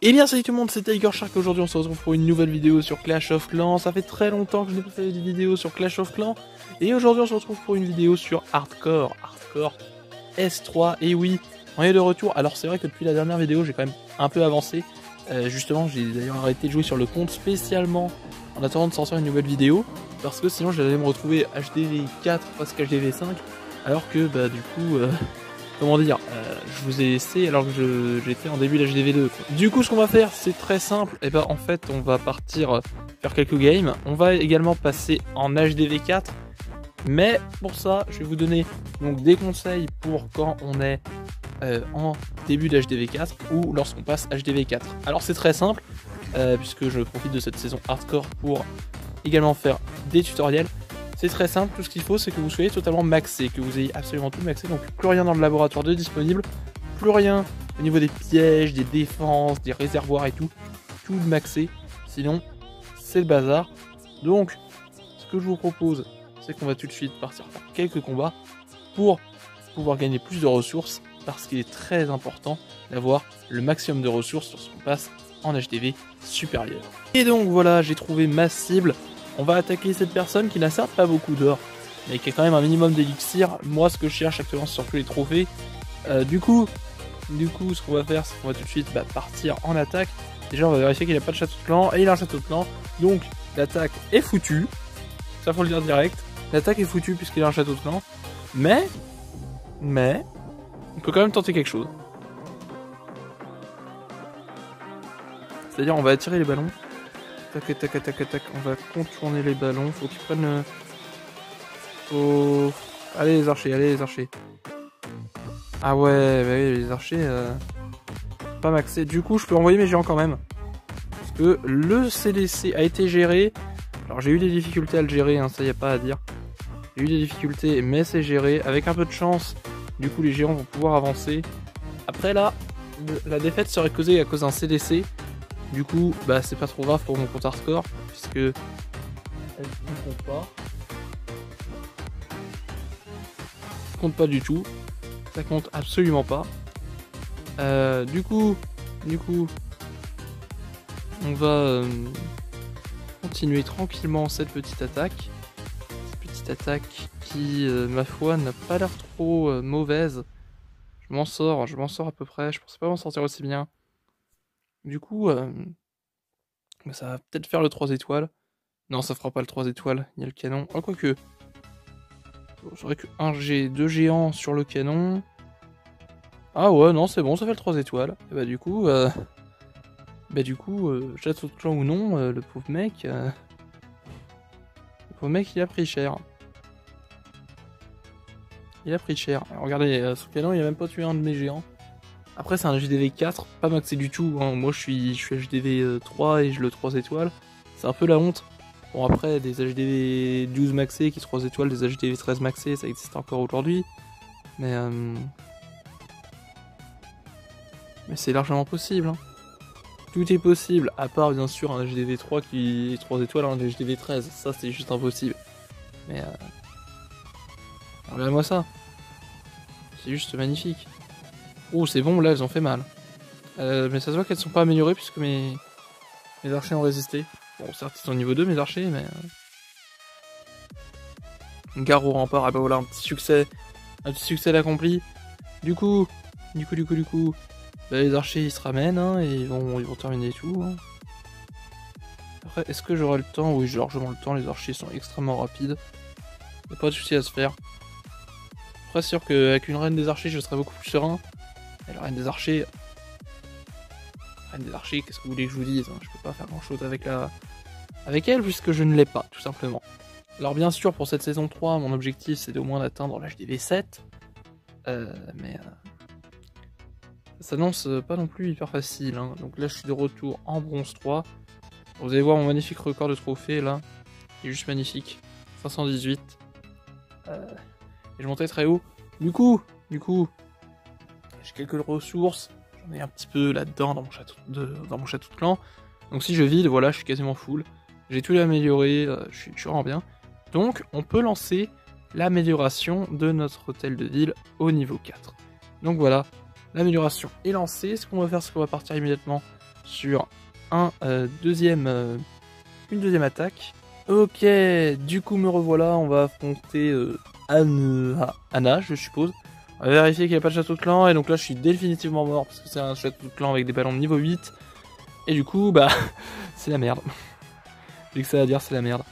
Eh bien salut tout le monde, c'est Tiger Shark. Aujourd'hui on se retrouve pour une nouvelle vidéo sur Clash of Clans. Ça fait très longtemps que je n'ai pas fait de vidéo sur Clash of Clans. Et aujourd'hui on se retrouve pour une vidéo sur Hardcore S3. Et oui, on est de retour. Alors c'est vrai que depuis la dernière vidéo j'ai quand même un peu avancé. Justement j'ai d'ailleurs arrêté de jouer sur le compte spécialement en attendant de sortir une nouvelle vidéo. Parce que sinon j'allais me retrouver HDV 4 presque HDV 5. Alors que bah du coup... Comment dire, je vous ai laissé alors que j'étais en début de HDV2. Du coup, ce qu'on va faire, c'est très simple. Et ben, en fait, on va partir faire quelques games. On va également passer en HDV4. Mais pour ça, je vais vous donner donc des conseils pour quand on est en début de HDV4 ou lorsqu'on passe HDV4. Alors, c'est très simple, puisque je profite de cette saison hardcore pour également faire des tutoriels. C'est très simple, tout ce qu'il faut c'est que vous soyez totalement maxé, que vous ayez absolument tout maxé, donc plus rien dans le laboratoire de disponible, plus rien au niveau des pièges, des défenses, des réservoirs et tout, tout maxé, sinon c'est le bazar. Donc ce que je vous propose c'est qu'on va tout de suite partir faire quelques combats pour pouvoir gagner plus de ressources, parce qu'il est très important d'avoir le maximum de ressources lorsqu'on passe en HDV supérieur. Et donc voilà, j'ai trouvé ma cible. On va attaquer cette personne qui n'a certes pas beaucoup d'or, mais qui a quand même un minimum d'élixir. Moi, ce que je cherche actuellement, c'est surtout les trophées. Du coup, ce qu'on va faire, c'est qu'on va tout de suite partir en attaque. Déjà, on va vérifier qu'il n'a pas de château de clan, et il a un château de clan. Donc, l'attaque est foutue. Ça, faut le dire direct. L'attaque est foutue puisqu'il a un château de clan. Mais, on peut quand même tenter quelque chose. C'est-à-dire, on va attirer les ballons. Tac, tac, tac, tac, on va contourner les ballons, faut qu'ils prennent... Oh... Allez les archers, Ah ouais, bah oui, les archers... Pas maxé. Du coup, je peux envoyer mes géants quand même. Parce que le CDC a été géré. Alors j'ai eu des difficultés à le gérer, hein, ça y a pas à dire. J'ai eu des difficultés, mais c'est géré. Avec un peu de chance, du coup les géants vont pouvoir avancer. Après là, la défaite serait causée à cause d'un CDC. Du coup, bah c'est pas trop grave pour mon compte hardcore, puisque elle ne compte pas. Ça compte pas du tout. Ça compte absolument pas. Du coup, on va continuer tranquillement cette petite attaque. Cette petite attaque qui, ma foi, n'a pas l'air trop mauvaise. Je m'en sors à peu près. Je pensais pas m'en sortir aussi bien. Du coup, ça va peut-être faire le 3 étoiles. Non, ça fera pas le 3 étoiles. Il y a le canon. Oh, quoique. C'est vrai que 2 géants sur le canon. Ah ouais, non, c'est bon, ça fait le 3 étoiles. Et bah du coup, château de clan ou non, le pauvre mec, il a pris cher. Il a pris cher. Alors, regardez, sur le canon, il a même pas tué un de mes géants. Après, c'est un HDV 4, pas maxé du tout. Hein. Moi, je suis HDV 3 et je le 3 étoiles. C'est un peu la honte. Bon, après, des HDV 12 maxés qui 3 étoiles, des HDV 13 maxés, ça existe encore aujourd'hui. Mais c'est largement possible. Hein. Tout est possible, à part bien sûr un HDV 3 qui est 3 étoiles, un HDV 13. Ça, c'est juste impossible. Mais regardez-moi ça. C'est juste magnifique. Oh, c'est bon, là, elles ont fait mal. Mais ça se voit qu'elles sont pas améliorées puisque mes archers ont résisté. Bon, certes, ils sont niveau 2, mes archers, mais... Gare au rempart, ah bah voilà, un petit succès accompli. Du coup... Bah, les archers, ils se ramènent, hein, et ils vont terminer tout. Hein. Après, est-ce que j'aurai le temps? Oui, j'ai largement le temps, les archers sont extrêmement rapides. Y'a pas de souci à se faire. Après, c'est sûr qu'avec une reine des archers, je serais beaucoup plus serein. Et la reine des archers, qu'est-ce que vous voulez que je vous dise, hein, je peux pas faire grand chose avec elle puisque je ne l'ai pas, tout simplement. Alors bien sûr, pour cette saison 3, mon objectif c'est au moins d'atteindre l'HDV 7. Mais ça s'annonce pas non plus hyper facile. Hein. Donc là je suis de retour en bronze 3. Vous allez voir mon magnifique record de trophée là. Il est juste magnifique. 518. Et je montais très haut. Du coup, j'ai quelques ressources. J'en ai un petit peu là-dedans dans mon château de clan. Donc si je vide, voilà, je suis quasiment full. J'ai tout amélioré, je suis vraiment bien. Donc on peut lancer l'amélioration de notre hôtel de ville au niveau 4. Donc voilà, l'amélioration est lancée. Ce qu'on va faire, c'est qu'on va partir immédiatement sur une deuxième attaque. Ok, du coup me revoilà, on va affronter Anna, je suppose. On va vérifier qu'il n'y a pas de château de clan, et donc là je suis définitivement mort, parce que c'est un château de clan avec des ballons de niveau 8. Et du coup, bah, c'est la merde. J'ai que ça à dire, c'est la merde.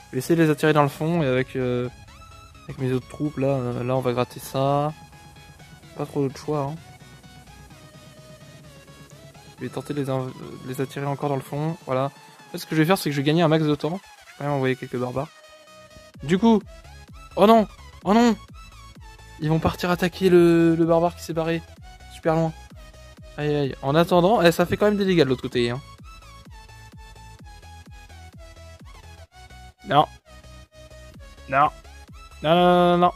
Je vais essayer de les attirer dans le fond, et avec mes autres troupes, là on va gratter ça. Pas trop d'autre choix, hein. Je vais tenter de les attirer encore dans le fond, voilà. En fait, ce que je vais faire, c'est que je vais gagner un max de temps. Je vais quand même envoyer quelques barbares. Du coup, oh non, oh non, ils vont partir attaquer le barbare qui s'est barré super loin. Aïe aïe. En attendant, ça fait quand même des dégâts de l'autre côté, hein. Non. Non. Non, non, non, non.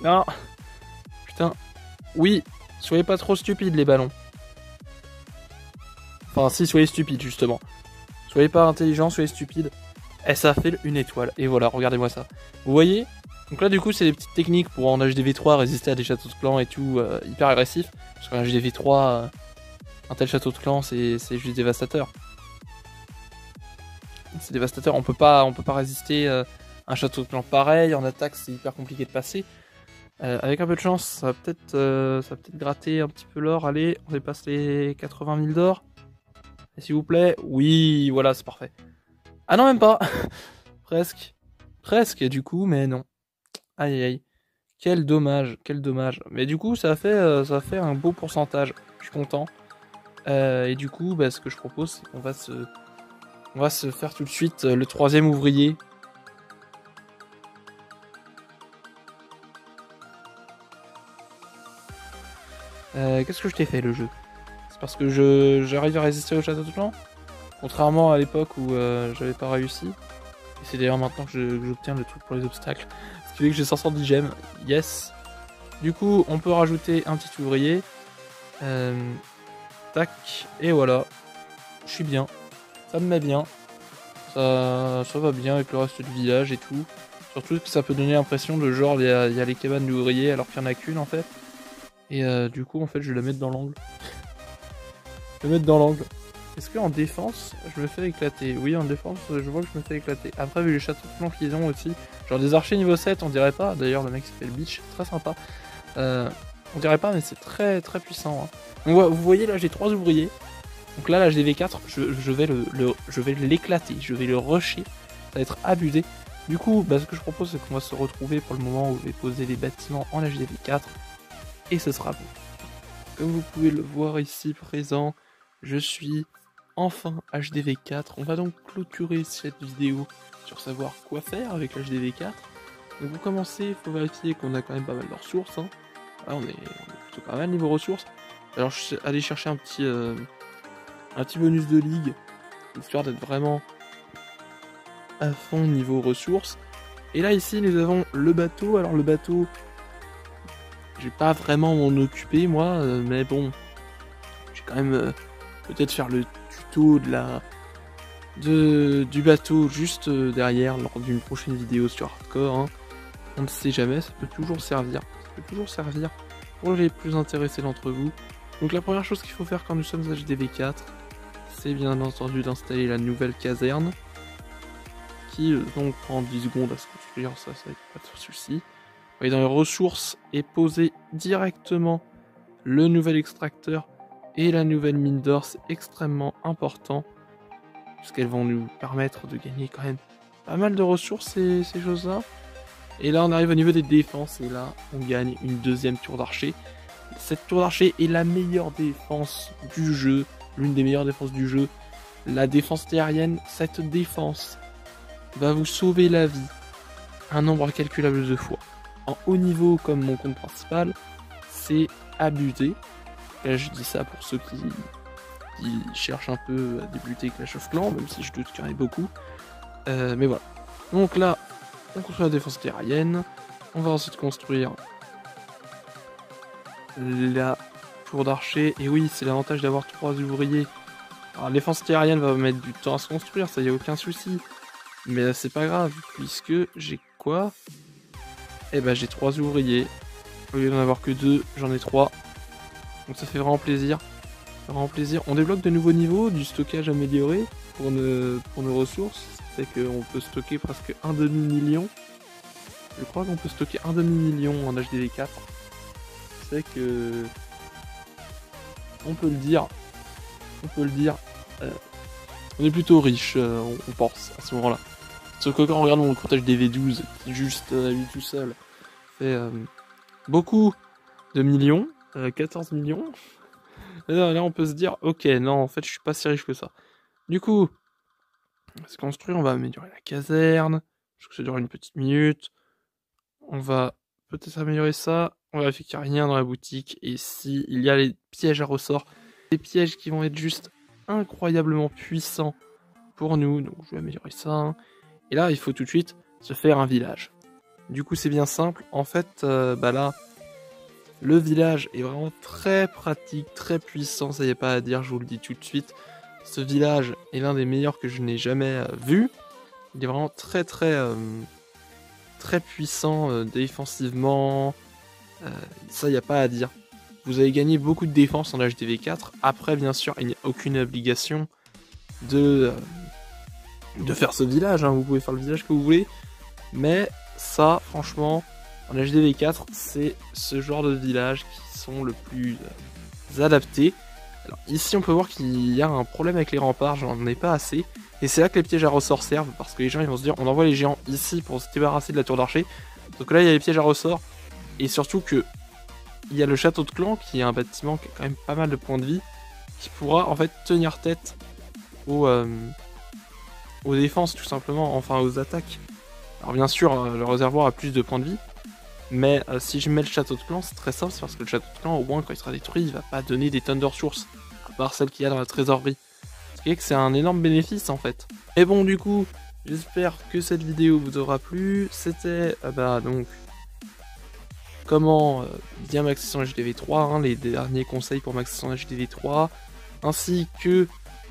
Non. Putain. Oui. Soyez pas trop stupides, les ballons. Enfin, si, soyez stupides, justement. Soyez pas intelligents, soyez stupides. Et ça fait une étoile. Et voilà, regardez-moi ça. Vous voyez? Donc là, du coup, c'est des petites techniques pour en HDV3 résister à des châteaux de clan et tout, hyper agressifs. Parce qu'en HDV3, un tel château de clan, c'est juste dévastateur. C'est dévastateur. On peut pas résister à un château de clan pareil. En attaque, c'est hyper compliqué de passer. Avec un peu de chance, ça va peut-être gratter un petit peu l'or. Allez, on dépasse les 80 000 d'or. S'il vous plaît. Oui, voilà, c'est parfait. Ah non, même pas. Presque. Presque, du coup, mais non. Aïe, aïe, aïe. Quel dommage, quel dommage. Mais du coup, ça a fait un beau pourcentage. Je suis content. Et du coup, bah, ce que je propose, c'est qu'on va se faire tout de suite le 3e ouvrier. Qu'est-ce que je t'ai fait, le jeu? C'est parce que j'arrive à résister au château de clan? Contrairement à l'époque où j'avais pas réussi. Et c'est d'ailleurs maintenant que j'obtiens le truc pour les obstacles. Ce qui fait que j'ai 510 gemmes. Yes. Du coup, on peut rajouter un petit ouvrier. Tac. Et voilà. Je suis bien. Ça me met bien. Ça va bien avec le reste du village et tout. Surtout que ça peut donner l'impression de genre il y a les cabanes d'ouvriers alors qu'il n'y en a qu'une en fait. Et du coup, en fait, je vais la mettre dans l'angle. Je vais la mettre dans l'angle. Est-ce qu'en défense, je me fais éclater? Oui, en défense, je vois que je me fais éclater. Après, vu les châteaux de clan qu'ils ont aussi, genre des archers niveau 7, on dirait pas. D'ailleurs, le mec s'appelle Beach, très sympa. On dirait pas, mais c'est très très puissant, hein. Donc, vous voyez, là, j'ai 3 ouvriers. Donc là, l'HDV4, je vais l'éclater, je vais le rusher. Ça va être abusé. Du coup, bah, ce que je propose, c'est qu'on va se retrouver pour le moment où je vais poser les bâtiments en HDV4. Et ce sera bon. Comme vous pouvez le voir ici présent, je suis enfin HDV4. On va donc clôturer cette vidéo sur savoir quoi faire avec l'HDV4. Donc pour commencer, il faut vérifier qu'on a quand même pas mal de ressources, hein. Là, on est plutôt pas mal niveau ressources. Alors je suis allé chercher un petit bonus de ligue, histoire d'être vraiment à fond niveau ressources. Et là ici nous avons le bateau. Alors le bateau, je vais pas vraiment m'en occuper moi, mais bon, je vais quand même peut-être faire le tuto du bateau juste derrière lors d'une prochaine vidéo sur Hardcore, hein. On ne sait jamais, ça peut toujours servir. Ça peut toujours servir pour les plus intéressés d'entre vous. Donc la première chose qu'il faut faire quand nous sommes HDV4, c'est bien entendu d'installer la nouvelle caserne, qui donc prend 10 secondes à se construire, ça va pas de souci. Vous voyez, dans les ressources est posé directement le nouvel extracteur et la nouvelle mine d'or. C'est extrêmement important, puisqu'elles vont nous permettre de gagner quand même pas mal de ressources, ces choses-là. Et là on arrive au niveau des défenses, et là on gagne une deuxième tour d'archer. Cette tour d'archer est la meilleure défense du jeu, l'une des meilleures défenses du jeu. La défense aérienne, cette défense va vous sauver la vie un nombre incalculable de fois. En haut niveau comme mon compte principal, c'est abusé. Là je dis ça pour ceux qui cherchent un peu à débuter Clash of Clans, même si je doute qu'il y en ait beaucoup. Mais voilà. Donc là, on construit la défense aérienne. On va ensuite construire la tour d'archer. Et oui, c'est l'avantage d'avoir 3 ouvriers. Alors, la défense aérienne va mettre du temps à se construire, ça y a aucun souci. Mais c'est pas grave, puisque j'ai quoi? Eh ben j'ai 3 ouvriers. Au lieu d'en avoir que 2, j'en ai 3. Donc ça fait vraiment plaisir. vraiment plaisir. On débloque de nouveaux niveaux, du stockage amélioré pour nos ressources. C'est qu'on peut stocker presque un demi-million. Je crois qu'on peut stocker un demi-million en HDV4. C'est que... On peut le dire. On est plutôt riche, on pense, à ce moment-là. Sauf que quand on regarde mon compte HDV12, qui juste à lui tout seul, fait beaucoup de millions, 14 millions. Là, on peut se dire, ok, non, en fait, je suis pas si riche que ça. Du coup, on va se construire, on va améliorer la caserne, parce que ça dure une petite minute. On va peut-être améliorer ça. On va vérifier qu'il n'y a rien dans la boutique. Et si il y a les pièges à ressort, des pièges qui vont être juste incroyablement puissants pour nous. Donc je vais améliorer ça. Et là, il faut tout de suite se faire un village. Du coup, c'est bien simple. En fait, là, le village est vraiment très pratique, très puissant. Ça y est pas à dire, je vous le dis tout de suite. Ce village est l'un des meilleurs que je n'ai jamais vu. Il est vraiment très puissant défensivement. Ça, y a pas à dire. Vous avez gagné beaucoup de défense en HDV4. Après, bien sûr, il n'y a aucune obligation de faire ce village. Hein. Vous pouvez faire le village que vous voulez. Mais ça, franchement, en HDV4, c'est ce genre de village qui sont le plus adaptés. Alors, ici, on peut voir qu'il y a un problème avec les remparts. J'en ai pas assez. Et c'est là que les pièges à ressort servent. Parce que les gens, ils vont se dire, on envoie les géants ici pour se débarrasser de la tour d'archer. Donc là, il y a les pièges à ressort. Et surtout que il y a le château de clan qui est un bâtiment qui a quand même pas mal de points de vie, qui pourra en fait tenir tête aux défenses tout simplement, enfin aux attaques. Alors bien sûr, le réservoir a plus de points de vie, mais si je mets le château de clan, c'est très simple, c'est parce que le château de clan, au moins quand il sera détruit, il va pas donner des tonnes de ressources, à part celles qu'il y a dans la trésorerie. Ce qui est que c'est un énorme bénéfice en fait. Et bon, du coup, j'espère que cette vidéo vous aura plu. C'était donc comment bien maxer son HDV3, hein, les derniers conseils pour maxer son HDV3, ainsi que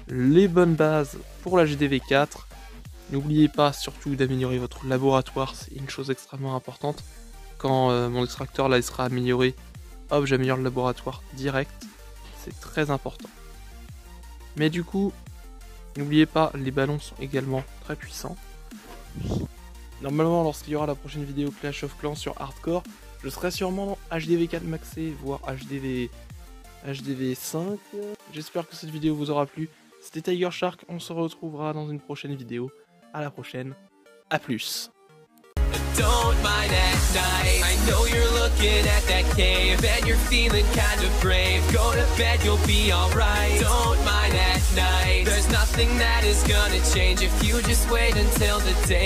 les bonnes bases pour la HDV4. N'oubliez pas surtout d'améliorer votre laboratoire, c'est une chose extrêmement importante. Quand mon extracteur là il sera amélioré, hop, j'améliore le laboratoire direct, c'est très important. Mais du coup, n'oubliez pas, les ballons sont également très puissants. Normalement, lorsqu'il y aura la prochaine vidéo Clash of Clans sur Hardcore, je serai sûrement HDV4 maxé, voire HDV5. J'espère que cette vidéo vous aura plu. C'était Tiger Shark, on se retrouvera dans une prochaine vidéo. À la prochaine, à plus. Don't mind at night. I know you're looking at that cave and you're feeling kind of brave. Go to bed, you'll be alright. Don't mind at night. There's nothing that is gonna change if you just wait until the day.